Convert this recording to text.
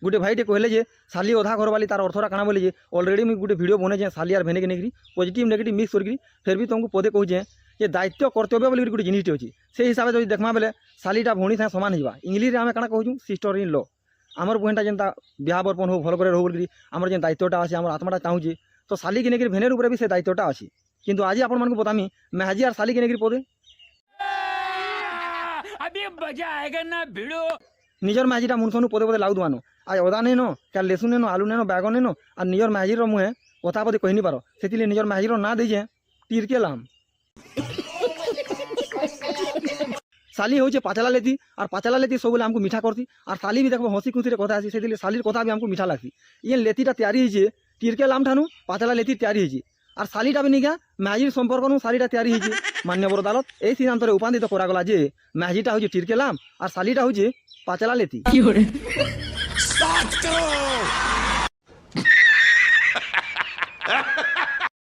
गोटे भाईटे कहले जे साली अधा घर वाली तार अर्थरा काଣା बोले जे ऑलरेडी मुझे गोटे वीडियो बने साली आर भेने के नहीं पॉजिटिव नेगेटिव मिक्स करके फिर भी तुमको पदे कहूँ जे दायित्व कर्तव्य बोली गोटे जिनिसटे अच्छी से हिसाब से देखमा बेले सालीटा भौणी साथ सामान होगा इंग्लीश आम काଣା कहूँ सिस्टर इन लॉ आमर बहनटा जेनता बिहा बर्पण हो भल कर रो बोल आमर जेन दायित्वटा अच्छे आम आत्माटा चाहूँचे तो साली के नहीं भेनेर ऊपर भी से दायित्वटा अच्छी किंतु आज आपण मानक बतामी मेहाजी और साली के नहीं पदे अभी मजा आएगा ना भिड़ो निजर मेहाजीटा मुनसनु पदे पदे लाउ दुआनो आज अदा नहीं नो क्या लेसुन नहीं नो आलू नहीं नो बैगन नहीं नो और निजर मेहाजीर मुहे कथा पदे कही नहीं पार से निजर मेहाजीर ना दीजे टीरके लाम साली हूँ पाचला लेती और पाचला लेती सब बोले हमको मीठा करती और साली भी देखो हसी खुशी कथा आसी से सालीर कथा भी हमको मीठा लगती ये लेतीटा तैयारी होइए टीरके लाम ठानू पाचला लेती तैयारी होइए और सालीटा भी नहीं क्या मेहाजीर संपर्क सालीटा तैयारी होइए मान्यवर अदालत यही सिद्धांत उपान्वित करागला जे मेहाजीटा हूँ टीरके लाम और सालीटा हूँ पाचला लेती Stop!